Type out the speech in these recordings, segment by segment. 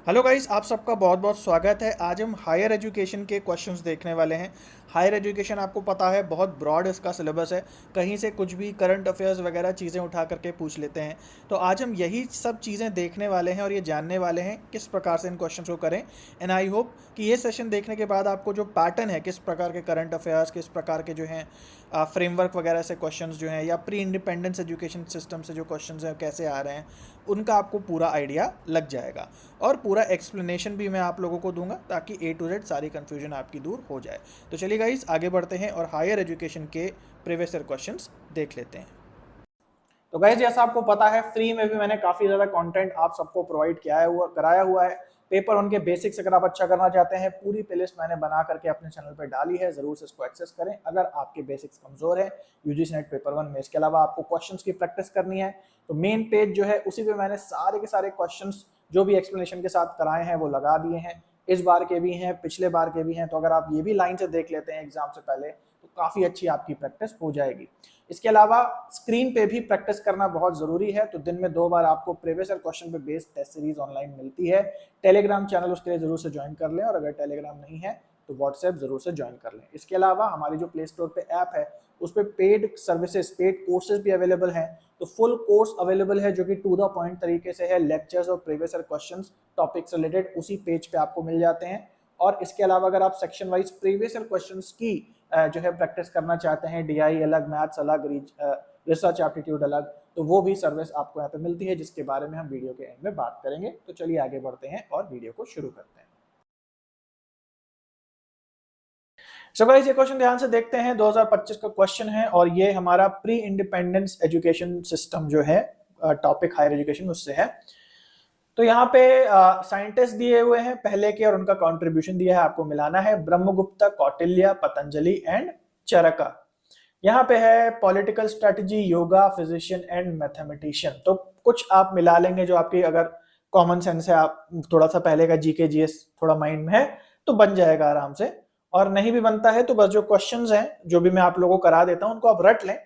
Hello guys, आप सबका बहुत बहुत स्वागत है। आज हम हायर एजुकेशन के क्वेश्चंस देखने वाले हैं। हायर एजुकेशन आपको पता है बहुत ब्रॉड इसका सिलेबस है। कहीं से कुछ भी करंट अफेयर्स वगैरह चीज़ें उठा करके पूछ लेते हैं। तो आज हम यही सब चीज़ें देखने वाले हैं और ये जानने वाले हैं किस प्रकार से इन क्वेश्चंस को करें। एंड आई होप कि ये सेशन देखने के बाद आपको जो पैटर्न है, किस प्रकार के करंट अफेयर्स, किस प्रकार के जो हैं फ्रेमवर्क वगैरह से क्वेश्चंस जो हैं, या प्री इंडिपेंडेंस एजुकेशन सिस्टम से जो क्वेश्चंस हैं कैसे आ रहे हैं, उनका आपको पूरा आइडिया लग जाएगा। और पूरा एक्सप्लेनेशन भी मैं आप लोगों को दूंगा ताकि ए टू जेड सारी कन्फ्यूजन आपकी दूर हो जाए। तो चलिए गाइस, आगे बढ़ते हैं और हायर एजुकेशन के प्रीवियस ईयर क्वेश्चंस देख लेते हैं। तो गाइस, जैसा आपको पता है, फ्री में भी मैंने काफ़ी ज़्यादा कंटेंट आप सबको प्रोवाइड कराया हुआ है। पेपर वन के बेसिक्स अगर आप अच्छा करना चाहते हैं, पूरी प्लेलिस्ट मैंने बना करके अपने चैनल पर डाली है, ज़रूर से इसको एक्सेस करें। अगर आपके बेसिक्स कमज़ोर है यूजीसी नेट पेपर वन में, इसके अलावा आपको क्वेश्चंस की प्रैक्टिस करनी है, तो मेन पेज जो है उसी पे मैंने सारे के सारे क्वेश्चंस जो भी एक्सप्लेनेशन के साथ कराए हैं वो लगा दिए हैं। इस बार के भी हैं, पिछले बार के भी हैं। तो अगर आप ये भी लाइन से देख लेते हैं एग्जाम से पहले, तो काफ़ी अच्छी आपकी प्रैक्टिस हो जाएगी। इसके अलावा स्क्रीन पे भी प्रैक्टिस करना बहुत ज़रूरी है। तो दिन में 2 बार आपको प्रीवियस ईयर क्वेश्चन पे बेस्ड टेस्ट सीरीज ऑनलाइन मिलती है। टेलीग्राम चैनल उसके लिए ज़रूर से ज्वाइन कर लें, और अगर टेलीग्राम नहीं है तो व्हाट्सएप ज़रूर से ज्वाइन कर लें। इसके अलावा हमारी जो प्ले स्टोर पे ऐप है, उस पर पेड सर्विसेज, पेड कोर्सेज भी अवेलेबल हैं। तो फुल कोर्स अवेलेबल है जो कि टू द पॉइंट तरीके से है। लेक्चर्स और प्रीवियस ईयर क्वेश्चंस टॉपिक से रिलेटेड उसी पेज पे आपको मिल जाते हैं। और इसके अलावा अगर आप section wise previous year questions की जो है प्रैक्टिस करना चाहते हैं, डीआई अलग, मैथ्स अलग, रिसर्च एप्टीट्यूड अलग, तो वो भी सर्विस आपको यहाँ पे मिलती है, जिसके बारे में हम वीडियो के एंड में बात करेंगे। तो चलिए आगे बढ़ते हैं और वीडियो को शुरू करते हैं। सो गाइस, ये क्वेश्चन ध्यान से देखते हैं। 2025 का क्वेश्चन है और ये हमारा प्री इंडिपेंडेंस एजुकेशन सिस्टम जो है टॉपिक हायर एजुकेशन उससे है। तो यहाँ पे साइंटिस्ट दिए हुए हैं पहले के, और उनका कंट्रीब्यूशन दिया है, आपको मिलाना है। ब्रह्मगुप्ता, कौटिल्य, पतंजलि एंड चरका। यहाँ पे है political strategy, yoga, physician and mathematician. तो कुछ आप मिला लेंगे जो आपकी अगर कॉमन सेंस है, आप थोड़ा सा पहले का जीके जीएस थोड़ा माइंड में है तो बन जाएगा आराम से। और नहीं भी बनता है तो बस जो क्वेश्चंस हैं जो भी मैं आप लोगों को करा देता हूं उनको आप रट लें,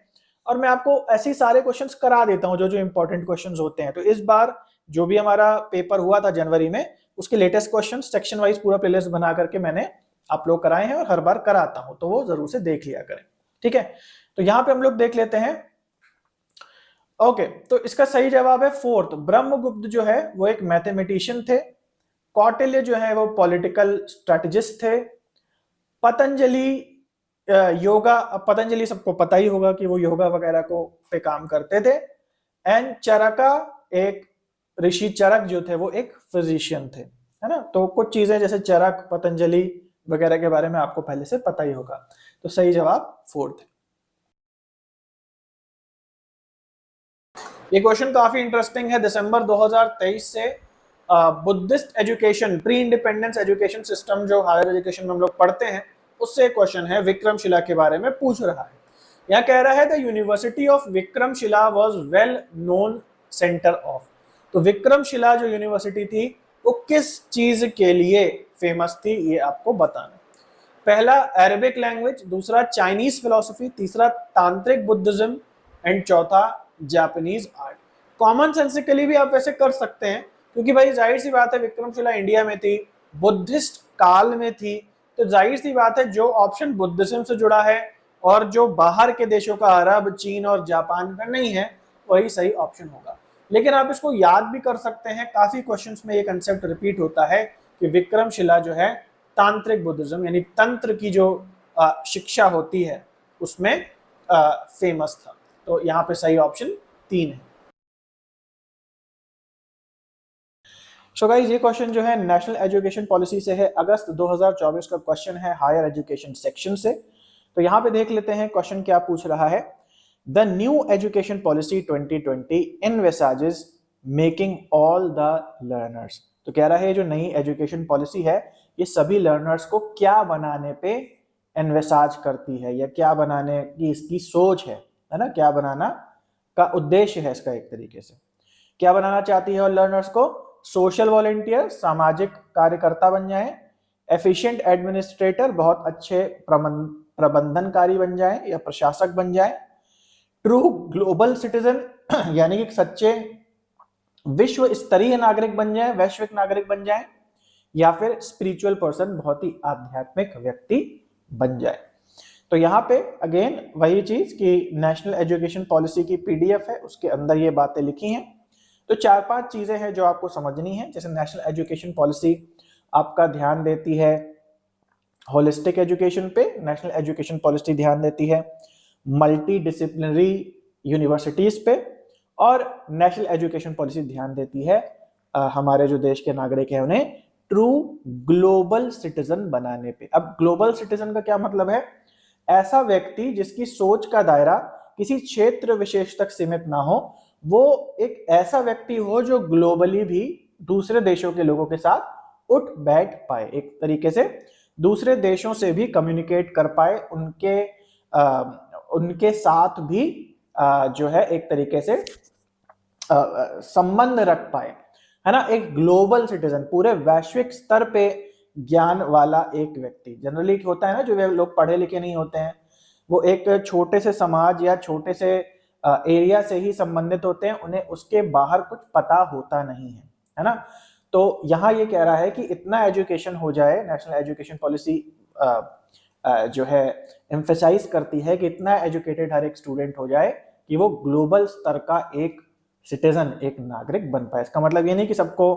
और मैं आपको ऐसे ही सारे क्वेश्चंस करा देता हूं जो जो इंपॉर्टेंट क्वेश्चंस होते हैं। तो इस बार जो भी हमारा पेपर हुआ था जनवरी में, उसके लेटेस्ट क्वेश्चन सेक्शन वाइज पूरा प्लेलिस्ट बना करके मैंने आप लोग कराए हैं और हर बार कराता हूं, तो वो जरूर से देख लिया करें, ठीक है। तो यहां पे हम लोग देख लेते हैं। ओके, तो इसका सही जवाब है फोर्थ। ब्रह्मगुप्त जो है वो एक मैथमेटिशियन थे। कौटिल्य जो है वो पॉलिटिकल स्ट्रेटजिस्ट थे। पतंजलि योगा, पतंजलि सबको पता ही होगा कि वो योगा वगैरह को पे काम करते थे। एंड चरका, एक ऋषि चरक जो थे वो एक फिजिशियन थे, है ना। तो कुछ चीजें जैसे चरक, पतंजलि वगैरह के बारे में आपको पहले से पता ही होगा। तो सही जवाब फोर्थ है। ये क्वेश्चन काफी इंटरेस्टिंग है। दिसंबर 2023 से Buddhist education, pre independence education system जो हायर एजुकेशन में हम लोग पढ़ते हैं, उससे क्वेश्चन है, विक्रमशिला के बारे में पूछ रहा है। यहाँ कह रहा है the university of Vikramshila was well known centre of. तो विक्रमशिला जो यूनिवर्सिटी थी वो किस चीज के लिए फेमस थी, ये आपको बताना। पहला अरेबिक लैंग्वेज, दूसरा चाइनीज फिलोसफी, तीसरा तांत्रिक बुद्धिज्म, एंड चौथा जापानीज आर्ट। कॉमन सेंसिकली भी आप वैसे कर सकते हैं, क्योंकि भाई जाहिर सी बात है विक्रमशिला इंडिया में थी, बुद्धिस्ट काल में थी, तो जाहिर सी बात है जो ऑप्शन बुद्धिज्म से जुड़ा है और जो बाहर के देशों का, अरब, चीन और जापान का नहीं है, वही सही ऑप्शन होगा। लेकिन आप इसको याद भी कर सकते हैं, काफी क्वेश्चंस में ये कंसेप्ट रिपीट होता है कि विक्रमशिला जो है तांत्रिक बुद्धिज्म यानी तंत्र की जो शिक्षा होती है उसमें फेमस था। तो यहाँ पे सही ऑप्शन 3 है। सो गाइस, ये क्वेश्चन जो है नेशनल एजुकेशन पॉलिसी से है, अगस्त 2024 का क्वेश्चन है, हायर एजुकेशन सेक्शन से। तो यहाँ पे देख लेते हैं क्वेश्चन क्या पूछ रहा है। The new education policy 2020 envisages making all the learners. तो कह रहा है जो नई एजुकेशन पॉलिसी है ये सभी लर्नर्स को क्या बनाने पे एनविसाज करती है, या क्या बनाने की इसकी सोच है ना, क्या बनाना का उद्देश्य है इसका। एक तरीके से क्या बनाना चाहती है और लर्नर्स को, सोशल वॉलेंटियर, सामाजिक कार्यकर्ता बन जाएं, एफिशिएंट एडमिनिस्ट्रेटर, बहुत अच्छे प्रबंधनकारी बन जाएं या प्रशासक बन जाएं, ट्रू ग्लोबल सिटीजन यानी कि सच्चे विश्व स्तरीय नागरिक बन जाए, वैश्विक नागरिक बन जाए, या फिर स्पिरिचुअल पर्सन, बहुत ही आध्यात्मिक व्यक्ति बन जाए। तो यहाँ पे अगेन वही चीज कि नेशनल एजुकेशन पॉलिसी की पीडीएफ है, उसके अंदर ये बातें लिखी हैं। तो 4-5 चीजें हैं जो आपको समझनी है। जैसे नेशनल एजुकेशन पॉलिसी आपका ध्यान देती है होलिस्टिक एजुकेशन पे, नेशनल एजुकेशन पॉलिसी ध्यान देती है मल्टी डिसिप्लिनरी यूनिवर्सिटीज पे, और नेशनल एजुकेशन पॉलिसी ध्यान देती है हमारे जो देश के नागरिक हैं उन्हें ट्रू ग्लोबल सिटीजन बनाने पे। अब ग्लोबल सिटीजन का क्या मतलब है? ऐसा व्यक्ति जिसकी सोच का दायरा किसी क्षेत्र विशेष तक सीमित ना हो, वो एक ऐसा व्यक्ति हो जो ग्लोबली भी दूसरे देशों के लोगों के साथ उठ बैठ पाए, एक तरीके से दूसरे देशों से भी कम्युनिकेट कर पाए, उनके साथ भी जो है एक तरीके से संबंध रख पाए, है ना। एक ग्लोबल सिटीजन, पूरे वैश्विक स्तर पे ज्ञान वाला एक व्यक्ति। जनरली होता है ना, जो लोग पढ़े लिखे नहीं होते हैं वो एक छोटे से समाज या छोटे से एरिया से ही संबंधित होते हैं, उन्हें उसके बाहर कुछ पता होता नहीं है ना। तो यहाँ ये कह रहा है कि इतना एजुकेशन हो जाए, नेशनल एजुकेशन पॉलिसी जो है एम्फेसाइज करती है कि इतना एजुकेटेड हर एक स्टूडेंट हो जाए कि वो ग्लोबल स्तर का एक सिटीजन, एक नागरिक बन पाए। इसका मतलब ये नहीं कि सबको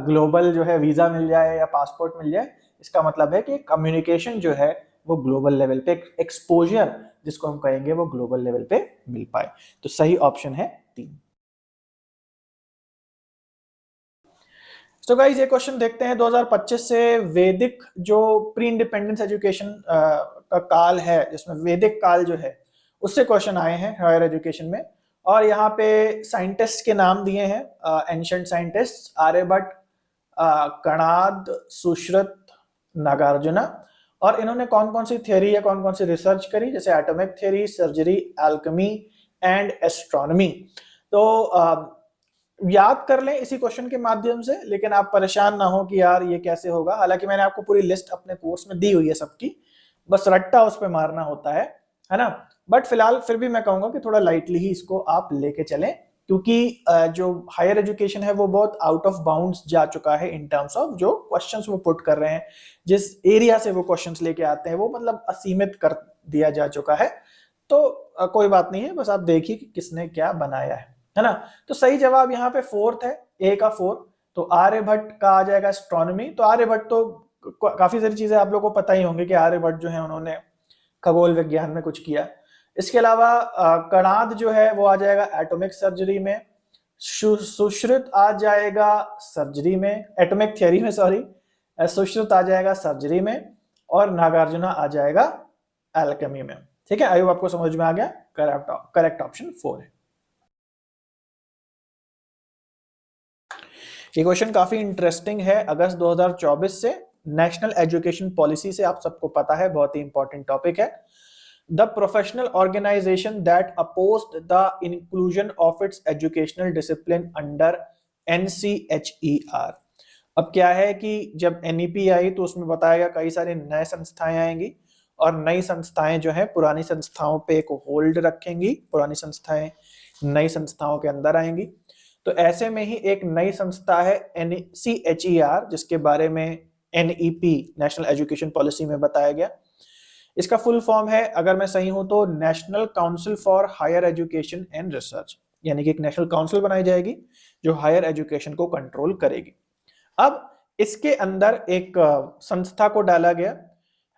ग्लोबल जो है वीजा मिल जाए या पासपोर्ट मिल जाए। इसका मतलब है कि कम्युनिकेशन जो है वो ग्लोबल लेवल पे, एक्सपोजर जिसको हम कहेंगे वो ग्लोबल लेवल पे मिल पाए। तो सही ऑप्शन है 3। तो गाइस ये क्वेश्चन देखते हैं 2025 से। वैदिक जो प्री इंडिपेंडेंस एजुकेशन का काल है, जिसमें वैदिक काल जो है उससे क्वेश्चन आए हैं हायर एजुकेशन में। और यहाँ पे साइंटिस्ट के नाम दिए हैं, एंशिएंट साइंटिस्ट आर्यभट्ट, कणाद, सुश्रुत, नागार्जुना। और इन्होंने कौन कौन सी थ्योरी या कौन कौन सी रिसर्च करी, जैसे atomic theory, surgery, alchemy and astronomy. तो याद कर लें इसी क्वेश्चन के माध्यम से, लेकिन आप परेशान ना हो कि यार ये कैसे होगा। हालांकि मैंने आपको पूरी लिस्ट अपने कोर्स में दी हुई है सबकी, बस रट्टा उस पर मारना होता है ना। बट फिलहाल फिर भी मैं कहूंगा कि थोड़ा लाइटली ही इसको आप लेके चलें, क्योंकि जो हायर एजुकेशन है वो बहुत आउट ऑफ बाउंड्स जा चुका है इन टर्म्स ऑफ जो क्वेश्चंस वो पुट कर रहे हैं, जिस एरिया से वो क्वेश्चंस लेके आते हैं वो मतलब असीमित कर दिया जा चुका है। तो कोई बात नहीं है, बस आप देखिए कि किसने क्या बनाया है ना। तो सही जवाब यहाँ पे 4th है, ए का 4। तो आर्यभट्ट का आ जाएगा एस्ट्रोनॉमी। तो आर्यभट्ट तो काफी सारी चीजें आप लोगों को पता ही होंगे कि आर्यभट्ट जो है उन्होंने खगोल विज्ञान में कुछ किया। इसके अलावा कणाद जो है वो आ जाएगा एटॉमिक सर्जरी में, सुश्रुत आ जाएगा सर्जरी में, एटॉमिक थ्योरी में सॉरी, सुश्रुत आ जाएगा सर्जरी में, और नागार्जुना आ जाएगा एल्केमी में। ठीक है, आई होप आपको समझ में आ गया। करेक्ट ऑप्शन 4 है। ये क्वेश्चन काफी इंटरेस्टिंग है। अगस्त 2024 से नेशनल एजुकेशन पॉलिसी से आप सबको पता है, बहुत ही इंपॉर्टेंट टॉपिक है। The professional organization that opposed the inclusion of its educational discipline under NCHER। अब क्या है कि जब NEP आई तो उसमें बताया गया कई सारी नए संस्थाएं आएंगी, और नई संस्थाएं जो है पुरानी संस्थाओं पे एक होल्ड रखेंगी, पुरानी संस्थाएं नई संस्थाओं के अंदर आएंगी। तो ऐसे में ही एक नई संस्था है NCHER, जिसके बारे में NEP नेशनल एजुकेशन पॉलिसी में बताया गया। इसका फुल फॉर्म है, अगर मैं सही हूं तो, national council for higher education and research. यानी कि एक नेशनल काउंसिल बनाई जाएगी जो हायर एजुकेशन को कंट्रोल करेगी। अब इसके अंदर एक संस्था को डाला गया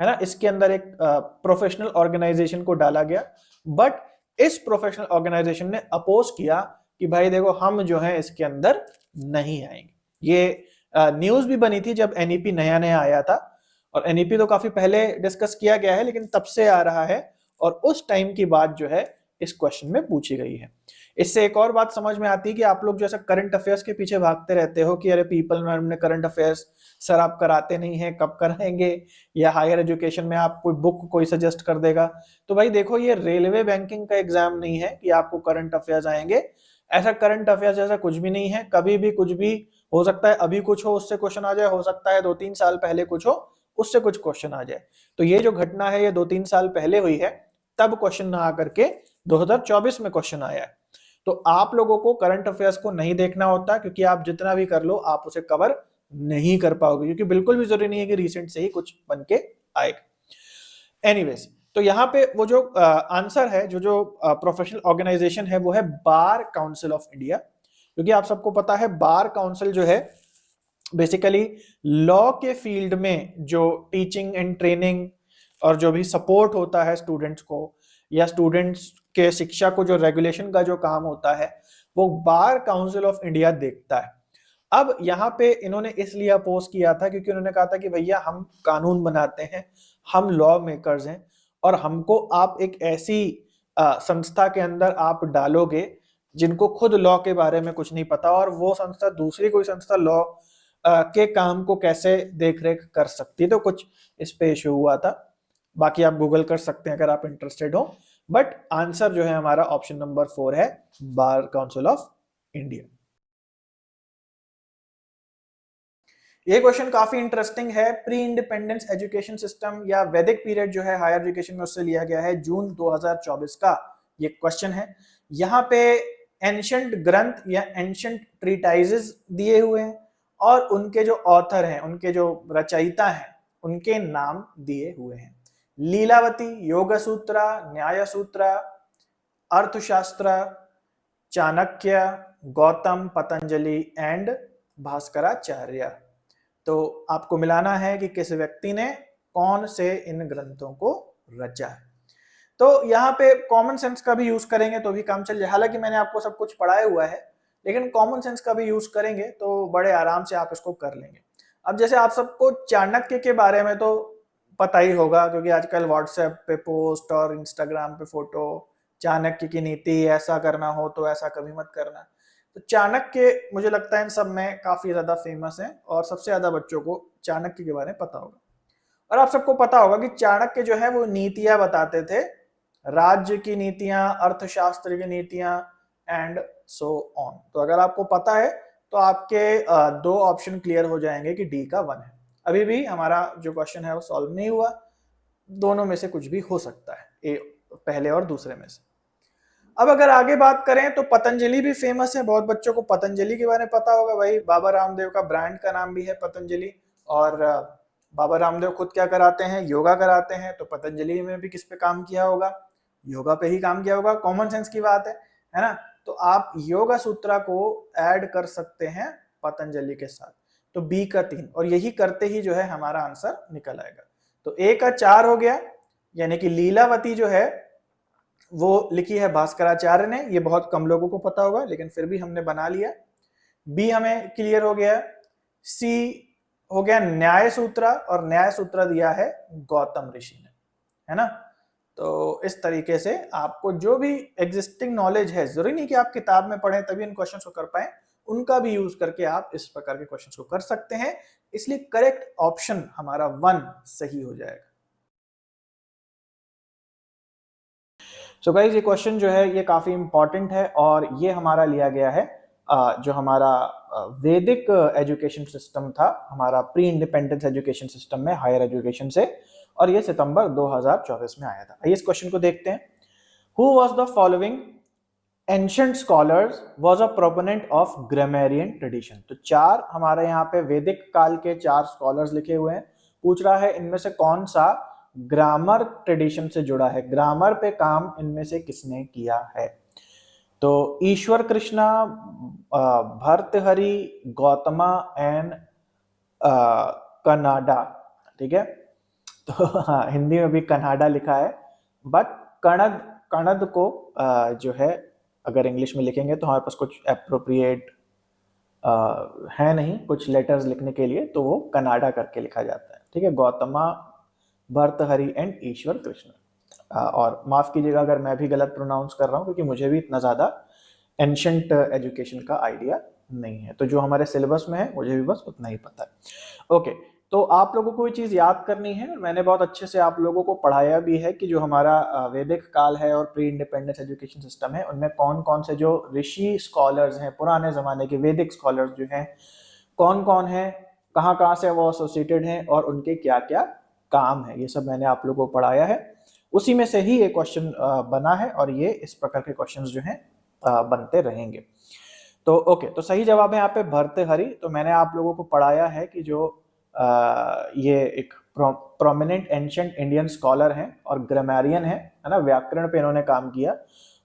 है ना, इसके अंदर एक प्रोफेशनल ऑर्गेनाइजेशन को डाला गया। बट इस प्रोफेशनल ऑर्गेनाइजेशन ने अपोज किया कि भाई देखो हम जो है इसके अंदर नहीं आएंगे। ये न्यूज भी बनी थी जब NEP नया नया आया था, और NEP तो काफी पहले डिस्कस किया गया है लेकिन तब से आ रहा है, और उस टाइम की बात जो है इस क्वेश्चन में पूछी गई है। इससे एक और बात समझ में आती है कि आप लोग जैसे करंट अफेयर्स के पीछे भागते रहते हो कि अरे पीपल में करंट अफेयर्स सर आप कराते नहीं है, कब कराएंगे, या हायर एजुकेशन में आप कोई बुक कोई सजेस्ट कर देगा। तो भाई देखो, ये रेलवे बैंकिंग का एग्जाम नहीं है कि आपको करंट अफेयर्स आएंगे। ऐसा करंट अफेयर्स जैसा कुछ भी नहीं है, कभी भी कुछ भी हो सकता है। अभी कुछ हो उससे क्वेश्चन आ जाए, हो सकता है 2-3 साल पहले कुछ हो उससे कुछ क्वेश्चन आ जाए। तो ये जो घटना है ये 2-3 साल पहले हुई है, तब क्वेश्चन ना आकर के 2024 में क्वेश्चन आया है। तो आप लोगों को करंट अफेयर्स को नहीं देखना होता, क्योंकि आप जितना भी कर लो आप उसे कवर नहीं कर पाओगे, क्योंकि बिल्कुल भी जरूरी नहीं है कि रिसेंट से ही कुछ बन के आएगा। एनीवेज, तो यहाँ पे वो जो आंसर है, जो जो प्रोफेशनल ऑर्गेनाइजेशन है, वो है बार काउंसिल ऑफ इंडिया। क्योंकि आप सबको पता है बार काउंसिल जो है बेसिकली लॉ के फील्ड में जो टीचिंग एंड ट्रेनिंग और जो भी सपोर्ट होता है स्टूडेंट्स को, या स्टूडेंट्स के शिक्षा को जो रेगुलेशन का जो काम होता है, वो बार काउंसिल ऑफ इंडिया देखता है। अब यहाँ पे इन्होंने इसलिए अपोज किया था क्योंकि उन्होंने कहा था कि भैया हम कानून बनाते हैं, हम लॉ मेकर्स हैं, और हमको आप एक ऐसी संस्था के अंदर आप डालोगे जिनको खुद लॉ के बारे में कुछ नहीं पता, और वो संस्था दूसरी कोई संस्था लॉ के काम को कैसे देखरेख कर सकती है। तो कुछ इस पे इशू हुआ था, बाकी आप गूगल कर सकते हैं अगर आप इंटरेस्टेड हो। बट आंसर जो है हमारा ऑप्शन नंबर 4 है, बार काउंसिल ऑफ इंडिया। ये क्वेश्चन काफी इंटरेस्टिंग है। प्री इंडिपेंडेंस एजुकेशन सिस्टम या वैदिक पीरियड जो है हायर एजुकेशन में, उससे लिया गया है, जून 2024 का ये क्वेश्चन है। यहाँ पे एंशंट ग्रंथ या एंशंट ट्रीटाइजेस दिए हुए हैं, और उनके जो ऑथर हैं, उनके जो रचयिता हैं, उनके नाम दिए हुए हैं। लीलावती, योग सूत्रा, न्याय सूत्रा, अर्थशास्त्र, चाणक्य, गौतम, पतंजलि एंड भास्कराचार्य। तो आपको मिलाना है कि किस व्यक्ति ने कौन से इन ग्रंथों को रचा है। तो यहाँ पे कॉमन सेंस का भी यूज करेंगे तो भी काम चल जाए। हालांकि मैंने आपको सब कुछ पढ़ाया हुआ है, लेकिन कॉमन सेंस का भी यूज करेंगे तो बड़े आराम से आप इसको कर लेंगे। अब जैसे आप सबको चाणक्य के बारे में तो पता ही होगा, क्योंकि आजकल व्हाट्सएप पे पोस्ट और इंस्टाग्राम पे फोटो, चाणक्य की नीति, ऐसा करना हो तो ऐसा कभी मत करना। तो चाणक्य मुझे लगता है इन सब में काफी ज्यादा फेमस है, और सबसे ज्यादा बच्चों को चाणक्य के बारे में पता होगा। और आप सबको पता होगा कि चाणक्य जो है वो नीतियां बताते थे, राज्य की नीतियां, अर्थशास्त्र की नीतियां एंड सो ऑन। तो अगर आपको पता है तो आपके 2 ऑप्शन क्लियर हो जाएंगे कि डी का 1 है। अभी भी हमारा जो क्वेश्चन है वो सॉल्व नहीं हुआ, दोनों में से कुछ भी हो सकता है, ए पहले और दूसरे में से। अब अगर आगे बात करें तो पतंजलि भी फेमस है, बहुत बच्चों को पतंजलि के बारे में पता होगा। भाई बाबा रामदेव का ब्रांड का नाम भी है पतंजलि, और बाबा रामदेव खुद क्या कराते हैं, योगा कराते हैं। तो पतंजलि में भी किस पे काम किया होगा, योगा पे ही काम किया होगा। कॉमन सेंस की बात है ना। तो आप योगा सूत्रा को ऐड कर सकते हैं पतंजलि के साथ, तो बी का 3, और यही करते ही जो है हमारा आंसर निकल आएगा। तो ए का 4 हो गया, यानी कि लीलावती जो है वो लिखी है भास्कराचार्य ने। ये बहुत कम लोगों को पता होगा, लेकिन फिर भी हमने बना लिया। बी हमें क्लियर हो गया। सी हो गया न्याय सूत्र, और न्याय सूत्र दिया है गौतम ऋषि ने, है ना। तो इस तरीके से आपको जो भी एग्जिस्टिंग नॉलेज है, जरूरी नहीं कि आप किताब में पढ़ें तभी इन क्वेश्चन को कर पाए, उनका भी यूज करके आप इस प्रकार के क्वेश्चन को कर सकते हैं। इसलिए करेक्ट ऑप्शन हमारा 1 सही हो जाएगा। सो गाइस, ये क्वेश्चन जो है ये काफी इंपॉर्टेंट है, और ये हमारा लिया गया है जो हमारा वैदिक एजुकेशन सिस्टम था, हमारा प्री इंडिपेंडेंस एजुकेशन सिस्टम में हायर एजुकेशन से, और ये सितंबर 2024 में आया था। आइए इस क्वेश्चन को देखते हैं। Who was the following ancient scholars was a proponent of grammarian tradition. तो 4 हमारे यहाँ पे वैदिक काल के 4 स्कॉलर्स लिखे हुए हैं। पूछ रहा है इनमें से कौन सा ग्रामर ट्रेडिशन से जुड़ा है, ग्रामर पे काम इनमें से किसने किया है। तो ईश्वर कृष्णा, भर्तहरि, गौतमा एंड कनाडा। ठीक है, तो हाँ हिंदी में भी कनाडा लिखा है, बट कणद, कणद को जो है अगर इंग्लिश में लिखेंगे तो हमारे पास कुछ एप्रोप्रिएट है नहीं कुछ लेटर्स लिखने के लिए, तो वो कनाडा करके लिखा जाता है। ठीक है, गौतमा, भर्तहरि एंड ईश्वर कृष्ण। और माफ कीजिएगा अगर मैं भी गलत प्रोनाउंस कर रहा हूँ, क्योंकि मुझे भी इतना ज़्यादा एंशिएंट एजुकेशन का आइडिया नहीं है। तो जो हमारे सिलेबस में है मुझे भी बस उतना ही पता है। ओके, तो आप लोगों को ये चीज़ याद करनी है। मैंने बहुत अच्छे से आप लोगों को पढ़ाया भी है कि जो हमारा वैदिक काल है और प्री इंडिपेंडेंस एजुकेशन सिस्टम है, उनमें कौन कौन से जो ऋषि स्कॉलर्स हैं, पुराने ज़माने के वैदिक स्कॉलर्स जो हैं, कौन कौन हैं, कहाँ कहाँ से वो एसोसिएटेड हैं, और उनके क्या क्या काम है, ये सब मैंने आप लोगों को पढ़ाया है। उसी में से ही ये क्वेश्चन बना है, और ये इस प्रकार के क्वेश्चंस जो हैं बनते रहेंगे। तो ओके, तो सही जवाब है यहाँ पे भर्तृहरि। तो मैंने आप लोगों को पढ़ाया है कि जो ये एक प्रोमिनेंट एंशिएंट इंडियन स्कॉलर हैं और ग्रामरियन है ना, व्याकरण पे इन्होंने काम किया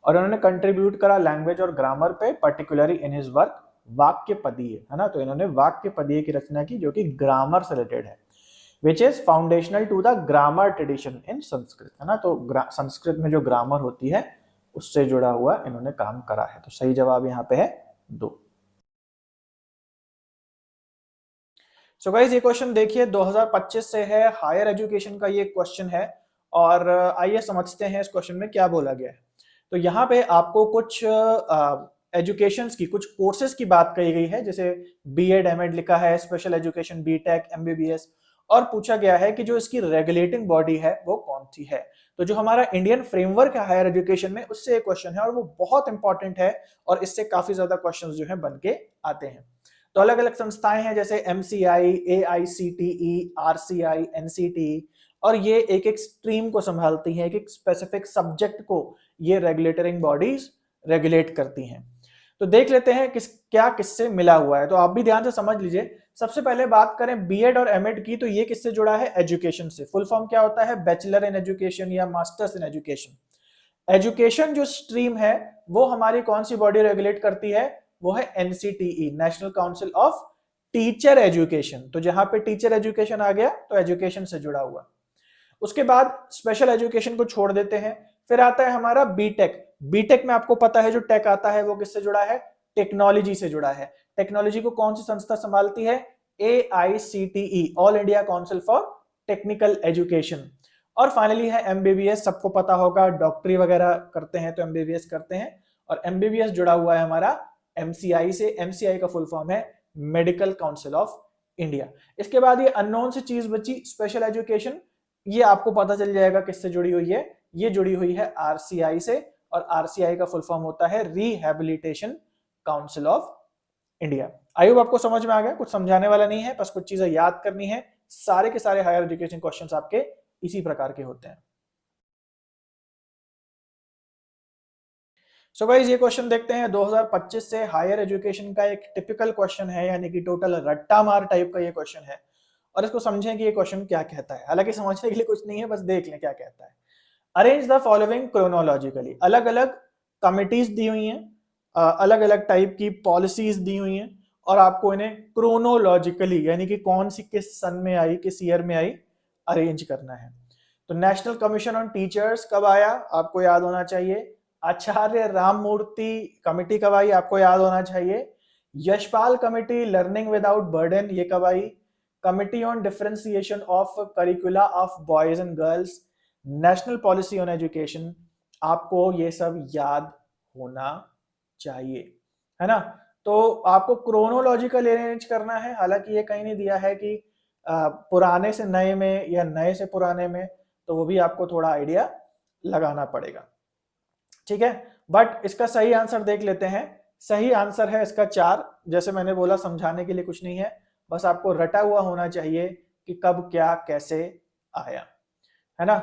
और इन्होंने कंट्रीब्यूट करा लैंग्वेज और ग्रामर पे, पर्टिकुलरली इन हिज वर्क वाक्य पदीय, है ना। तो इन्होंने वाक्य पदीय की रचना की जो कि ग्रामर से रिलेटेड है, which is foundational to the grammar tradition in Sanskrit, है ना। तो संस्कृत में जो ग्रामर होती है उससे जुड़ा हुआ इन्होंने काम करा है। तो सही जवाब यहाँ पे है 2। सो गाइस ये क्वेश्चन देखिए 2025 से है, हायर एजुकेशन का ये क्वेश्चन है और आइए समझते हैं इस क्वेश्चन में क्या बोला गया है। तो यहाँ पे आपको कुछ एजुकेशंस की, कुछ कोर्सेज की बात कही गई है, जैसे बीएड एमएड लिखा है, स्पेशल एजुकेशन बीटेक एमबीबीएस, और पूछा गया है कि जो इसकी रेगुलेटिंग बॉडी है वो कौन सी है। तो जो हमारा इंडियन फ्रेमवर्क है हायर एजुकेशन में, उससे एक क्वेश्चन है और वो बहुत इंपॉर्टेंट है और इससे काफी ज्यादा क्वेश्चंस जो है बन के आते हैं। तो अलग अलग संस्थाएं हैं जैसे एमसीआई, एआईसीटीई, आरसीआई, एनसीटी, और ये एक एक स्ट्रीम को संभालती हैं, एक एक स्पेसिफिक सब्जेक्ट को ये रेगुलेटरिंग बॉडीज रेगुलेट करती हैं। तो देख लेते हैं क्या किससे मिला हुआ है। तो आप भी ध्यान से समझ लीजिए। सबसे पहले बात करें बीएड और एमएड की, तो ये किससे जुड़ा है? एजुकेशन से। फुल फॉर्म क्या होता है? बैचलर इन एजुकेशन या मास्टर्स इन एजुकेशन। एजुकेशन जो स्ट्रीम है वो हमारी कौन सी बॉडी रेगुलेट करती है? वो है NCTE, national council of teacher education. तो जहां पे टीचर एजुकेशन आ गया तो एजुकेशन से जुड़ा हुआ। उसके बाद स्पेशल एजुकेशन को छोड़ देते हैं, फिर आता है हमारा बीटेक। बीटेक में आपको पता है जो टेक आता है वो किससे जुड़ा है? टेक्नोलॉजी से जुड़ा है। टेक्नोलॉजी को कौन सी संस्था संभालती है? AICTE, all India council for technical education. और फाइनली है एमबीबीएस। सबको पता होगा, डॉक्टरी वगैरह करते हैं तो एमबीबीएस करते हैं, और एमबीबीएस जुड़ा हुआ है हमारा एमसीआई से। एमसीआई का फुल फॉर्म है मेडिकल काउंसिल ऑफ इंडिया। इसके बाद ये अननोन सी चीज बची, स्पेशल एजुकेशन। ये आपको पता चल जाएगा किससे जुड़ी हुई है। ये जुड़ी हुई है आरसीआई से, और आरसीआई का फुल फॉर्म होता है rehabilitation council of India. I hope आपको समझ में आ गया, कुछ समझाने वाला नहीं है, बस कुछ चीजें याद करनी है। सारे के सारे हायर एजुकेशन क्वेश्चंस आपके इसी प्रकार के होते हैं। सो गाइस ये क्वेश्चन देखते हैं 2025 से हायर एजुकेशन का एक टिपिकल क्वेश्चन है, यानी कि टोटल रट्टा मार टाइप का ये क्वेश्चन है। और इसको समझें कि ये क्वेश्चन क्या कहता है। हालांकि समझने के लिए कुछ नहीं है, बस देख लें क्या कहता है। Arrange the following chronologically. अलग अलग कमिटीज दी हुई हैं, अलग अलग टाइप की पॉलिसीज दी हुई हैं, और आपको इन्हें क्रोनोलॉजिकली, यानी कि कौन सी किस सन में आई, किस ईयर में आई, अरेंज करना है। तो नेशनल कमीशन ऑन टीचर्स कब आया? आपको याद होना चाहिए। आचार्य राममूर्ति कमेटी कब आई? आपको याद होना चाहिए। Yashpal committee learning without burden, ये कब आई? Committee on differentiation of curricula of boys and girls, national policy on education. आपको ये सब याद होना चाहिए, है ना। तो आपको क्रोनोलॉजिकल अरेंज करना है। हालांकि ये कहीं नहीं दिया है कि पुराने से नए में या नए से पुराने में, तो वो भी आपको थोड़ा आइडिया लगाना पड़ेगा, ठीक है। बट इसका सही आंसर देख लेते हैं। सही आंसर है इसका 4। जैसे मैंने बोला, समझाने के लिए कुछ नहीं है, बस आपको रटा हुआ होना चाहिए कि कब क्या कैसे आया, है ना।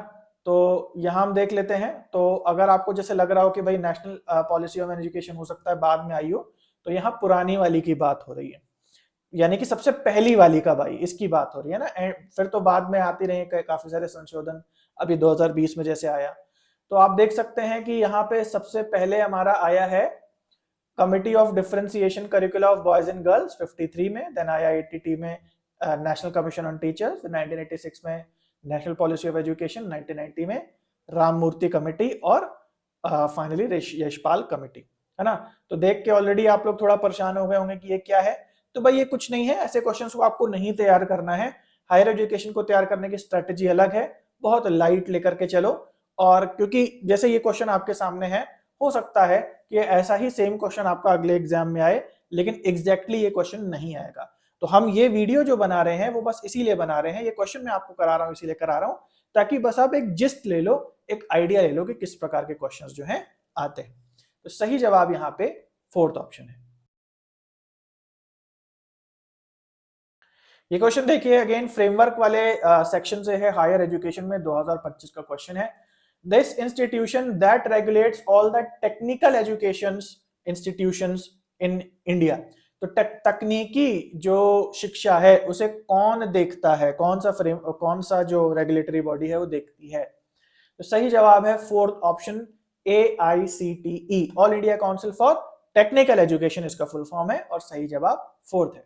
तो यहाँ हम देख लेते हैं। तो अगर आपको जैसे लग रहा हो कि भाई नेशनल पॉलिसी ऑन एजुकेशन हो सकता है बाद में आई हो, तो यहाँ पुरानी वाली की बात हो रही है, यानी कि सबसे पहली वाली कब आई इसकी बात हो रही है ना। फिर तो बाद में आती रही काफी सारे संशोधन, अभी 2020 में जैसे आया। तो आप देख सकते हैं कि यहाँ पे सबसे पहले हमारा आया है committee of differentiation करिकुला of boys and girls 53 में, देन आया 83 में नेशनल कमीशन ऑन टीचर्स, 1986 में नेशनल पॉलिसी ऑफ एजुकेशन, 1990 में राममूर्ति कमेटी, और फाइनली यशपाल कमेटी, है ना। तो देख के ऑलरेडी आप लोग थोड़ा परेशान हो गए होंगे कि ये क्या है। तो भाई ये कुछ नहीं है, ऐसे क्वेश्चंस को आपको नहीं तैयार करना है। हायर एजुकेशन को तैयार करने की स्ट्रेटेजी अलग है, बहुत लाइट लेकर के चलो। और क्योंकि जैसे ये क्वेश्चन आपके सामने है, हो सकता है कि ऐसा ही सेम क्वेश्चन आपका अगले एग्जाम में आए, लेकिन एग्जैक्टली ये क्वेश्चन नहीं आएगा। तो हम ये वीडियो जो बना रहे हैं वो बस इसीलिए बना रहे हैं, ये क्वेश्चन मैं आपको करा रहा हूं इसीलिए करा रहा हूं, ताकि बस आप एक जिस्ट ले लो, एक आइडिया ले लो कि किस प्रकार के क्वेश्चंस जो हैं आते हैं। तो सही जवाब यहाँ पे 4th ऑप्शन है। ये क्वेश्चन देखिए अगेन फ्रेमवर्क वाले सेक्शन से है, हायर एजुकेशन में 2025 का क्वेश्चन है। This institution that regulates all the technical educations institutions in India. तो तकनीकी जो शिक्षा है उसे कौन देखता है, कौन सा जो रेगुलेटरी बॉडी है वो देखती है? तो सही जवाब है fourth option AICTE, all India council for technical education इसका फुल फॉर्म है, और सही जवाब फोर्थ है।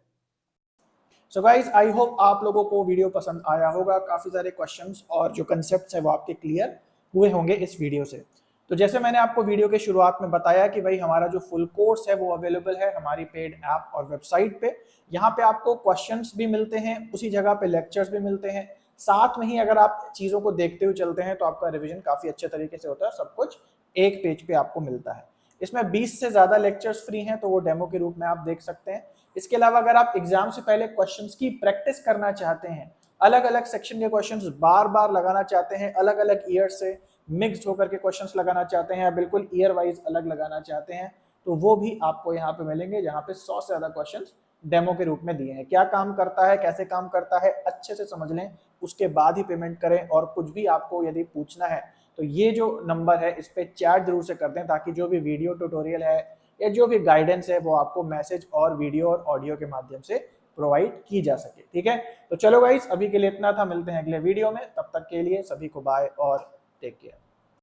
सो गाइज आई होप आप लोगों को वीडियो पसंद आया होगा, काफी सारे क्वेश्चंस और जो कंसेप्ट्स है वो आपके क्लियर हुए होंगे इस वीडियो से। तो जैसे मैंने आपको वीडियो के शुरुआत में बताया कि भाई हमारा जो फुल कोर्स है वो अवेलेबल है हमारी पेड ऐप और वेबसाइट पे। यहाँ पे आपको क्वेश्चंस भी मिलते हैं, उसी जगह पे लेक्चर्स भी मिलते हैं, साथ में ही अगर आप चीजों को देखते हुए चलते हैं तो आपका रिवीजन काफी अच्छे तरीके से होता है, सब कुछ एक पेज पे आपको मिलता है। इसमें 20 से ज्यादा लेक्चर्स फ्री हैं, तो वो डेमो के रूप में आप देख सकते हैं। इसके अलावा अगर आप एग्जाम से पहले क्वेश्चंस की प्रैक्टिस करना चाहते हैं, अलग अलग सेक्शन के क्वेश्चंस बार बार लगाना चाहते हैं, अलग अलग ईयर से मिक्स होकर के क्वेश्चंस लगाना चाहते हैं, या बिल्कुल ईयर वाइज अलग लगाना चाहते हैं, तो वो भी आपको यहाँ पे मिलेंगे, जहाँ पे 100 से ज्यादा क्वेश्चंस डेमो के रूप में दिए हैं। क्या काम करता है, कैसे काम करता है, अच्छे से समझ लें, उसके बाद ही पेमेंट करें। और कुछ भी आपको यदि पूछना है तो ये जो नंबर है इस पे चैट जरूर से कर दें, ताकि जो भी वीडियो ट्यूटोरियल है या जो भी गाइडेंस है वो आपको मैसेज और वीडियो और ऑडियो के माध्यम से प्रोवाइड की जा सके। ठीक है, तो चलो गाइस अभी के लिए इतना था, मिलते हैं अगले वीडियो में, तब तक के लिए सभी को बाय और टेक केयर।